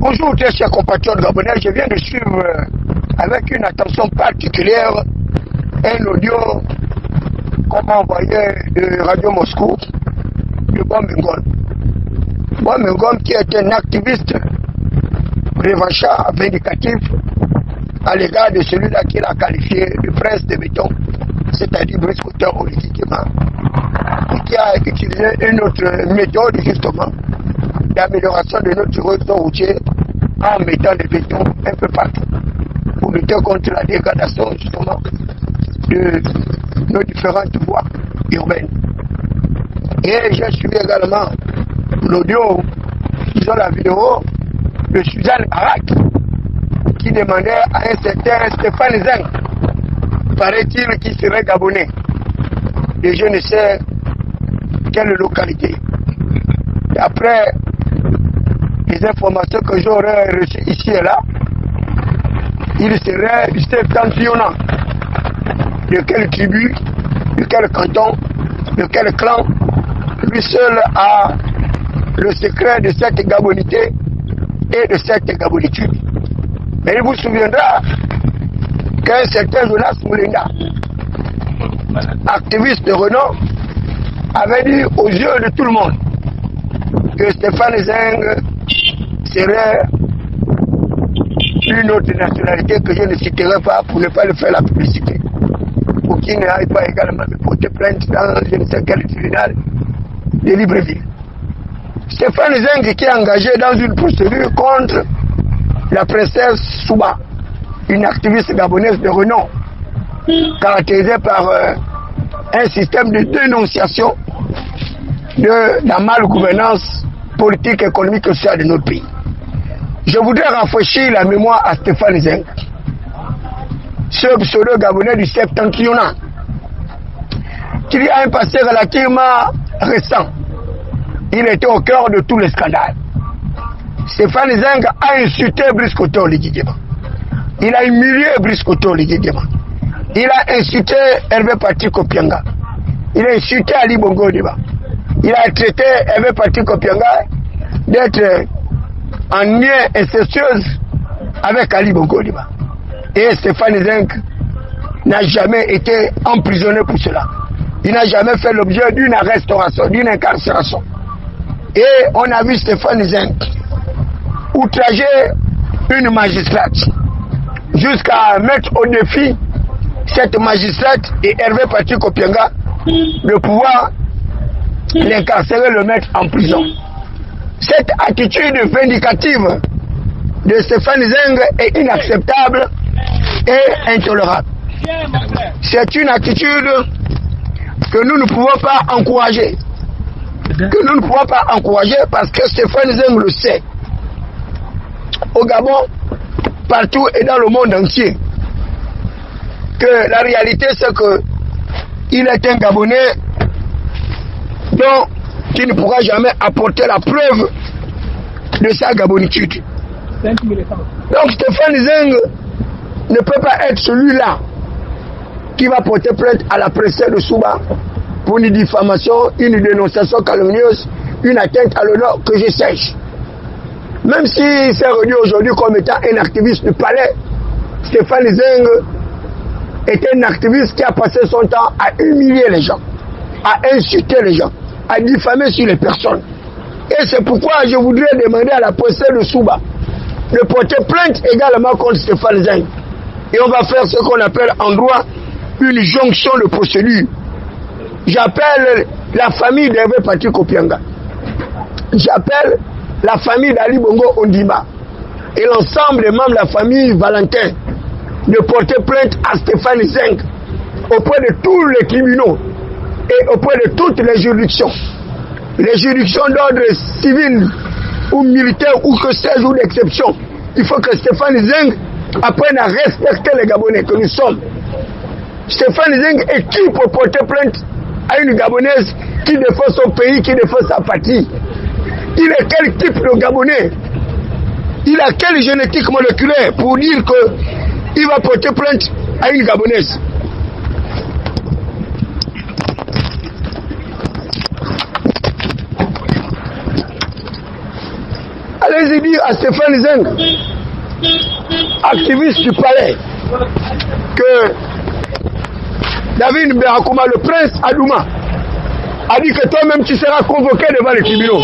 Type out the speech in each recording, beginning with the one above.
Bonjour très chers compatriotes gabonais, je viens de suivre avec une attention particulière un audio qu'on m'a envoyé de Radio Moscou de Bombingom. Bombingom qui est un activiste revanchard vindicatif à l'égard de celui-là qu'il a qualifié de prince de béton, c'est-à-dire Brice Cotton politiquement, et qui a utilisé une autre méthode justement d'amélioration de notre réseau routier en mettant le béton un peu partout pour lutter contre la dégradation justement de nos différentes voies urbaines. Et j'ai suivi également l'audio, disons la vidéo de Suzanne Arak qui demandait à un certain Stéphane Zeng, paraît-il, qui serait gabonais et je ne sais quelle localité. D'après les informations que j'aurais reçues ici et là, il serait du septentrional. De quelle tribu, de quel canton, de quel clan, lui seul a le secret de cette gabonité et de cette gabonitude. Mais il vous souviendra qu'un certain Jonas Moulinda, activiste de renom, avait dit aux yeux de tout le monde que Stéphane Zeng serait une autre nationalité que je ne citerai pas pour ne pas lui faire la publicité. Pour qu'il n'aille pas également me porter plainte dans je ne sais quel tribunal de Libreville. Stéphane Zeng qui est engagé dans une procédure contre la princesse Souba, une activiste gabonaise de renom, caractérisée par un système de dénonciation de la malgouvernance politique, économique et sociale de notre pays. Je voudrais rafraîchir la mémoire à Stéphane Zeng, ce pseudo-gabonais du septentrional, qui a un passé relativement récent. Il était au cœur de tous les scandales. Stéphane Zeng a insulté Brice Cotton Lidjidjema. Il a humilié Brice Cotton Lidjidjema. Il a insulté Hervé Patrick Opianga. Il a insulté Ali Bongo Ondimba. Il a traité Hervé Patrick Opianga d'être en lien incestueuse avec Ali Bongo Ondimba. Et Stéphane Zeng n'a jamais été emprisonné pour cela. Il n'a jamais fait l'objet d'une restauration, d'une incarcération. Et on a vu Stéphane Zeng outrager une magistrate jusqu'à mettre au défi cette magistrate et Hervé Patrick Opianga de pouvoir l'incarcérer, le mettre en prison. Cette attitude vindicative de Stéphane Zeng est inacceptable et intolérable. C'est une attitude que nous ne pouvons pas encourager. Que nous ne pouvons pas encourager parce que Stéphane Zeng le sait. Au Gabon, partout et dans le monde entier, que la réalité c'est que il est un Gabonais dont il ne pourra jamais apporter la preuve de sa gabonitude. Donc Stéphane Zeng ne peut pas être celui-là qui va porter plainte à la princesse de Souba pour une diffamation, une dénonciation calomnieuse, une atteinte à l'honneur que je sèche. Même s'il s'est rendu aujourd'hui comme étant un activiste du palais, Stéphane Zeng est un activiste qui a passé son temps à humilier les gens, à insulter les gens, à diffamer sur les personnes. Et c'est pourquoi je voudrais demander à la princesse de Souba de porter plainte également contre Stéphane Zeng. Et on va faire ce qu'on appelle en droit une jonction de procédure. J'appelle la famille d'Hervé Patrick Opianga. J'appelle la famille d'Ali Bongo Ondimba et l'ensemble des membres de la famille Valentin de porter plainte à Stéphane Zeng auprès de tous les tribunaux et auprès de toutes les juridictions. Les juridictions d'ordre civil ou militaire ou que sais-je ou d'exception. Il faut que Stéphane Zeng apprenne à respecter les Gabonais que nous sommes. Stéphane Zeng est qui pour porter plainte à une Gabonaise qui défend son pays, qui défend sa patrie? Il est quel type de Gabonais? Il a quelle génétique moléculaire pour dire qu'il va porter plainte à une Gabonaise? Allez-y, dire à Stéphane Zeng, activiste du palais, que David Mberakouma, le prince Adouma, a dit que toi-même tu seras convoqué devant les tribunaux.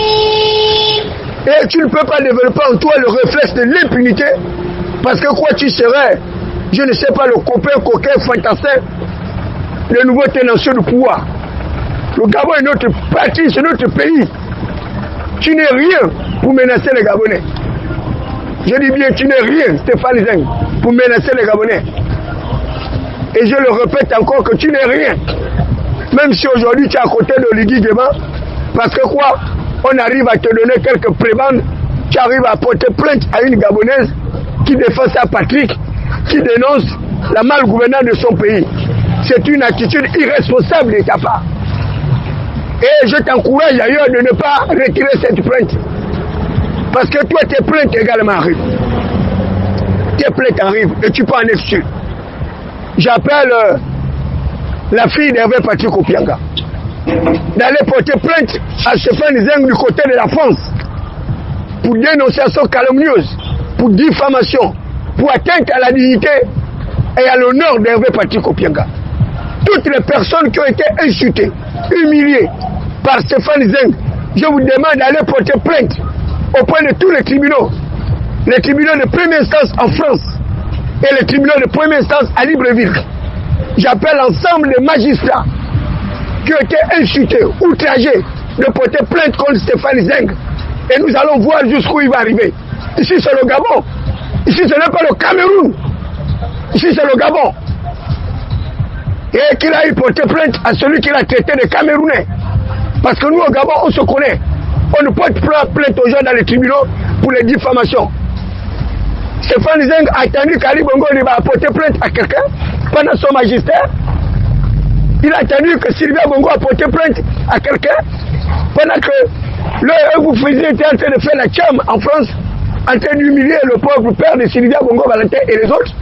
Et tu ne peux pas développer en toi le réflexe de l'impunité, parce que quoi tu serais, je ne sais pas, le copain, coquin, fantassin, le nouveau tenancier du pouvoir. Le Gabon est notre parti, c'est notre pays. Tu n'es rien pour menacer les Gabonais. Je dis bien, tu n'es rien, Stéphane Zeng, pour menacer les Gabonais. Et je le répète encore que tu n'es rien. Même si aujourd'hui tu es à côté de Lydie Guéma, parce que quoi, on arrive à te donner quelques prébendes, tu arrives à porter plainte à une Gabonaise qui défend sa patrie, qui dénonce la malgouvernance de son pays. C'est une attitude irresponsable de ta part. Et je t'encourage d'ailleurs de ne pas retirer cette plainte. Parce que toi, tes plaintes également arrivent. Tes plaintes arrivent et tu peux en être sûr. J'appelle la fille d'Hervé Patrick Opianga d'aller porter plainte à Stéphane Zeng du côté de la France pour dénonciation calomnieuse, pour diffamation, pour atteinte à la dignité et à l'honneur d'Hervé Patrick Opianga. Toutes les personnes qui ont été insultées, humiliées par Stéphane Zeng, je vous demande d'aller porter plainte auprès de tous les tribunaux de première instance en France et les tribunaux de première instance à Libreville. J'appelle l'ensemble des magistrats qui ont été insultés, outragés, de porter plainte contre Stéphane Zeng. Et nous allons voir jusqu'où il va arriver. Ici c'est le Gabon. Ici ce n'est pas le Cameroun. Ici c'est le Gabon. Et qu'il aille porter plainte à celui qui l'a traité de Camerounais. Parce que nous au Gabon on se connaît. On ne porte pas plainte aux gens dans les tribunaux pour les diffamations. Stéphane Zeng a attendu qu'Ali Bongo va apporter plainte à quelqu'un pendant son magistère. Il a attendu que Sylvia Bongo apporte plainte à quelqu'un pendant que vous faisiez en train de faire la cham en France, en train d'humilier le pauvre père de Sylvia Bongo Valentin et les autres.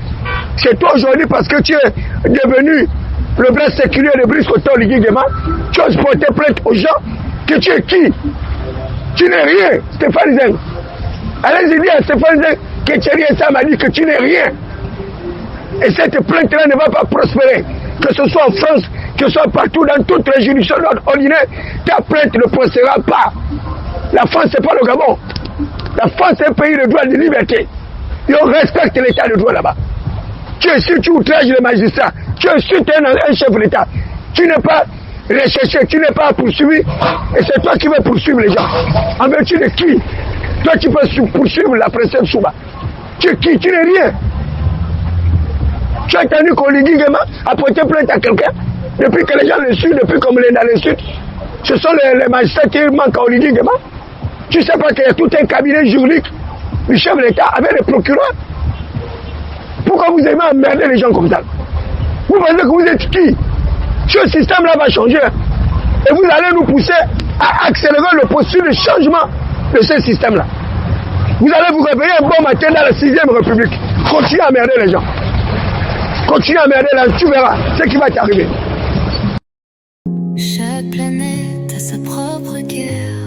C'est toi aujourd'hui parce que tu es devenu le bras séculaire de Brice Koto Lydie Guéma, tu oses porter plainte aux gens que tu es qui? Tu n'es rien, Stéphane Zeng. Allez-y dire à Stéphane Zeng que tu es rien, ça m'a dit que tu n'es rien. Et cette plainte-là ne va pas prospérer. Que ce soit en France, que ce soit partout dans toutes les juridictions ordinaires, ta plainte ne prospérera pas. La France, c'est pas le Gabon. La France, c'est un pays de droit et de liberté. Et on respecte l'état de droit là-bas. Tu insultes, tu outrages les magistrats. Tu insultes un chef de l'État. Tu n'es pas recherché, tu n'es pas poursuivi. Et c'est toi qui veux poursuivre les gens. En vertu de qui? Toi, tu peux poursuivre la princesse Souba. Tu es qui? Tu n'es rien. Tu as entendu qu'on lui dit a porté plainte à quelqu'un depuis que les gens l'insultent, depuis qu'on est dans l'insulte. Ce sont les magistrats qui manquent à Olivier Guéma. Tu ne sais pas qu'il y a tout un cabinet juridique du chef de l'État avec les procureurs. Pourquoi vous aimez emmerder les gens comme ça? Vous pensez que vous êtes qui? Ce système-là va changer. Et vous allez nous pousser à accélérer le processus de changement de ce système-là. Vous allez vous réveiller un bon matin dans la 6e République. Continuez à emmerder les gens. Continue à emmerder là, tu verras ce qui va t'arriver. Chaque planète a sa propre guerre.